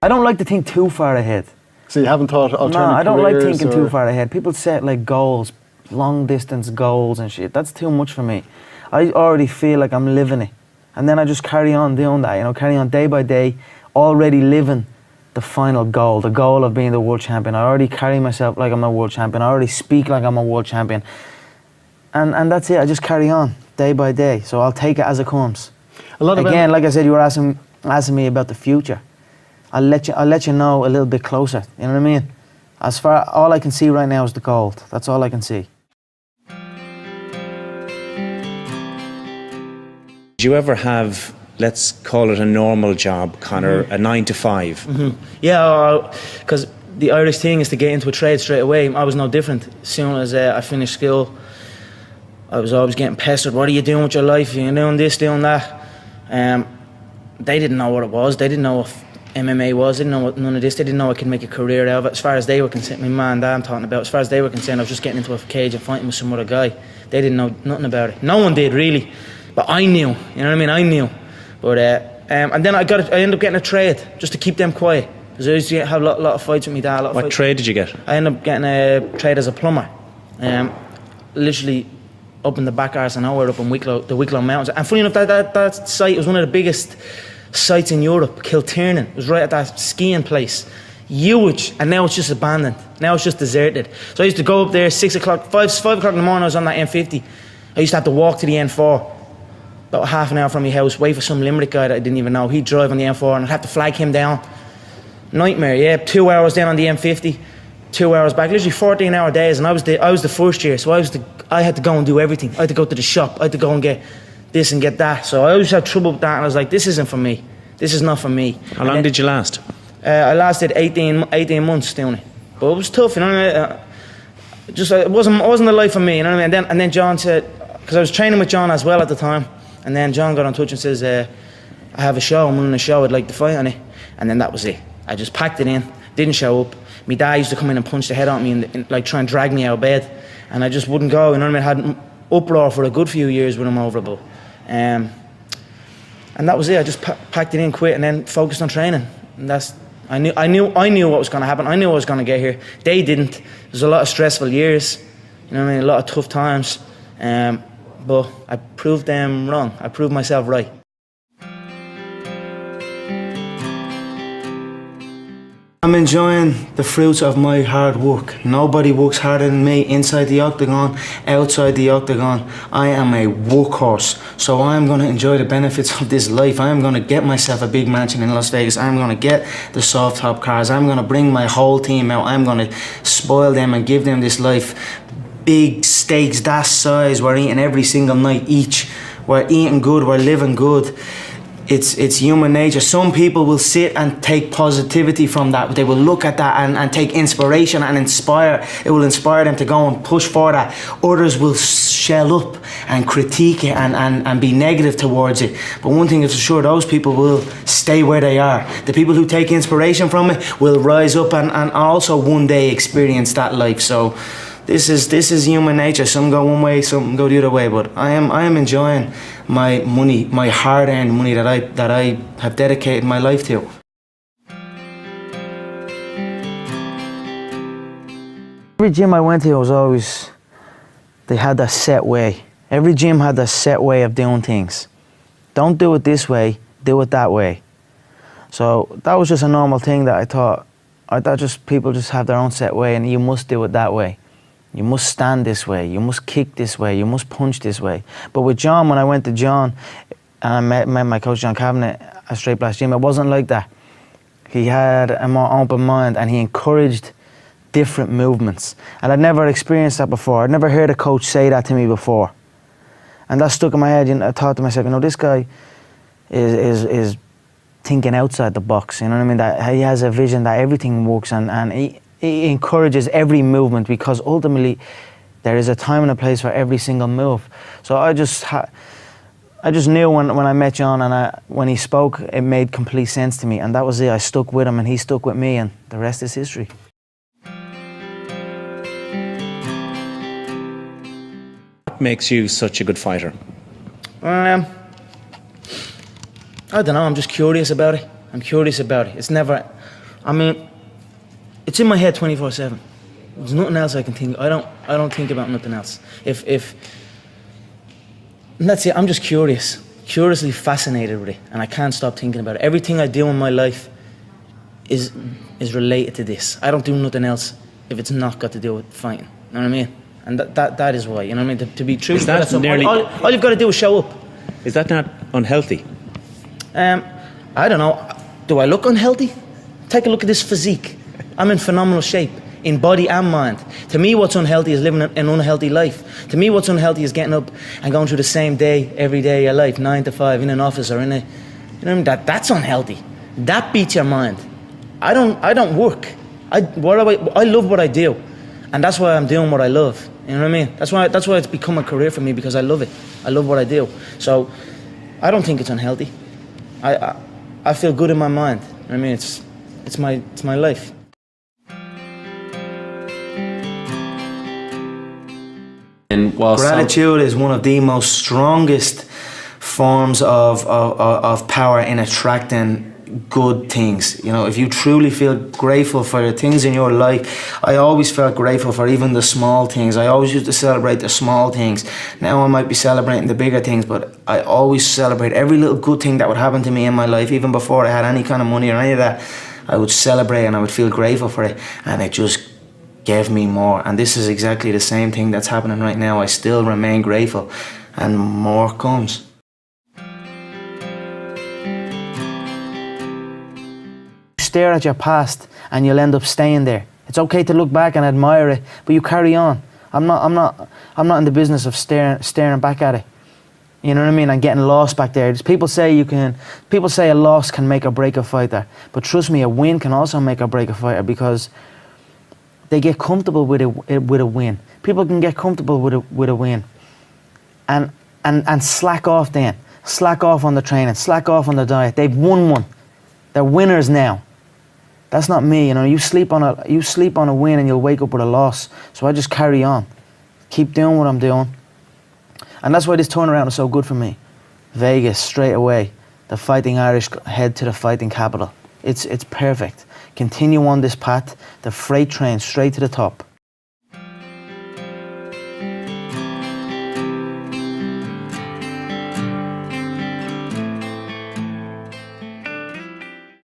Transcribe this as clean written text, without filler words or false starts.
I don't like to think too far ahead. So you haven't thought alternative No, I don't like careers thinking too far ahead. People set like goals, long distance goals and shit. That's too much for me. I already feel like I'm living it. And then I just carry on doing that, you know, carry on day by day, already living the final goal, the goal of being the world champion. I already carry myself like I'm a world champion. I already speak like I'm a world champion. And that's it. I just carry on day by day. So I'll take it as it comes. Again, like I said, you were asking me about the future. I'll let you know a little bit closer. You know what I mean? As far, all I can see right now is the gold. That's all I can see. Did you ever have, let's call it a normal job, Conor, a 9 to 5? Yeah, because the Irish thing is to get into a trade straight away. I was no different. As soon as I finished school, I was always getting pestered. What are you doing with your life? You're doing this, doing that. They didn't know what it was. They didn't know what MMA was. They didn't know what none of this. They didn't know I could make a career out of it. As far as they were concerned, my man and dad I'm talking about, as far as they were concerned, I was just getting into a cage and fighting with some other guy. They didn't know nothing about it. No one did, really. But I knew, you know what I mean? I knew. But and then I ended up getting a trade just to keep them quiet. Because I used to have a lot of fights with my dad. What trade did you get? I ended up getting a trade as a plumber. Literally up in the back arse of nowhere, up in the Wicklow Mountains. And funny enough, that site was one of the biggest sites in Europe, Kiltiernan. It was right at that skiing place. Huge, and now it's just abandoned. Now it's just deserted. So I used to go up there 6 o'clock, 5 o'clock in the morning. I was on that M50. I used to have to walk to the N4, about half an hour from my house, wait for some Limerick guy that I didn't even know. He'd drive on the M4 and I'd have to flag him down. Nightmare, yeah. 2 hours down on the M50, 2 hours back. Literally 14-hour days, and I was the first year, so I had to go and do everything. I had to go to the shop. I had to go and get this and get that. So I always had trouble with that, and I was like, this isn't for me. This is not for me. How long did you last? I lasted 18 months doing it, but it was tough, you know what I mean? It wasn't the life for me, you know what I mean? And then John said, because I was training with John as well at the time, and then John got in touch and says, I have a show, I'm running a show, I'd like to fight on it. And then that was it. I just packed it in, didn't show up. My dad used to come in and punch the head on me and like try and drag me out of bed, and I just wouldn't go, you know what I mean? I had an uproar for a good few years with him over it, and that was it. I just packed it in, quit, and then focused on training. And I knew what was going to happen. I knew I was going to get here. They didn't. There was a lot of stressful years, you know what I mean? A lot of tough times. But I proved them wrong. I proved myself right. I'm enjoying the fruits of my hard work. Nobody works harder than me inside the octagon, outside the octagon. I am a workhorse, so I'm going to enjoy the benefits of this life. I'm going to get myself a big mansion in Las Vegas. I'm going to get the soft top cars. I'm going to bring my whole team out. I'm going to spoil them and give them this life. Big steaks that size, we're eating every single night each. We're eating good, we're living good. It's human nature. Some people will sit and take positivity from that. They will look at that and take inspiration and inspire. It will inspire them to go and push for that. Others will shell up and critique it and be negative towards it. But one thing is for sure, those people will stay where they are. The people who take inspiration from it will rise up and also one day experience that life. So this is human nature. Some go one way, some go the other way. But I am enjoying my money, my hard-earned money that I have dedicated my life to. Every gym I went to was always, they had that set way. Every gym had that set way of doing things. Don't do it this way, do it that way. So that was just a normal thing that I thought just people just have their own set way and you must do it that way. You must stand this way, you must kick this way, you must punch this way. But with John, when I went to John, and I met my coach John Cabinet at Straight Blast Gym, it wasn't like that. He had a more open mind and he encouraged different movements. And I'd never experienced that before. I'd never heard a coach say that to me before. And that stuck in my head, and I thought to myself, you know, this guy is thinking outside the box, you know what I mean? That he has a vision that everything works and he encourages every movement, because ultimately there is a time and a place for every single move. So I just knew when I met John and when he spoke, it made complete sense to me, and that was it. I stuck with him and he stuck with me, and the rest is history. What makes you such a good fighter? I don't know, I'm just curious about it. I'm curious about it. I mean, it's in my head 24/7. There's nothing else I can think. I don't think about nothing else. And that's it. I'm just curiously fascinated with it, and I can't stop thinking about it. Everything I do in my life is related to this. I don't do nothing else if it's not got to do with fighting. You know what I mean? And that is why. You know what I mean? To be true, Is that nearly- all you've got to do is show up. Is that not unhealthy? I don't know. Do I look unhealthy? Take a look at this physique. I'm in phenomenal shape, in body and mind. To me, what's unhealthy is living an unhealthy life. To me, what's unhealthy is getting up and going through the same day every day of your life, 9 to 5, in an office or in a, you know what I mean? That's unhealthy. That beats your mind. I don't work. I love what I do, and that's why I'm doing what I love. You know what I mean? That's why it's become a career for me, because I love it. I love what I do. So I don't think it's unhealthy. I feel good in my mind. You know what I mean? It's my life. And while Gratitude is one of the most strongest forms of power in attracting good things. You know, if you truly feel grateful for the things in your life, I always felt grateful for even the small things. I always used to celebrate the small things. Now I might be celebrating the bigger things, but I always celebrate every little good thing that would happen to me in my life. Even before I had any kind of money or any of that, I would celebrate and I would feel grateful for it, and it just gave me more. And this is exactly the same thing that's happening right now. I still remain grateful, and more comes. Stare at your past and you'll end up staying there. It's okay to look back and admire it, but you carry on. I'm not in the business of staring back at it. You know what I mean? And getting lost back there. People say a loss can make or break a fighter, but trust me, a win can also make or break a fighter, because they get comfortable with a win. People can get comfortable with a win, and slack off then. Slack off on the training. Slack off on the diet. They've won one. They're winners now. That's not me. You know, you sleep on a win and you'll wake up with a loss. So I just carry on, keep doing what I'm doing, and that's why this turnaround is so good for me. Vegas straight away. The Fighting Irish head to the fighting capital. It's perfect. Continue on this path. The freight train straight to the top.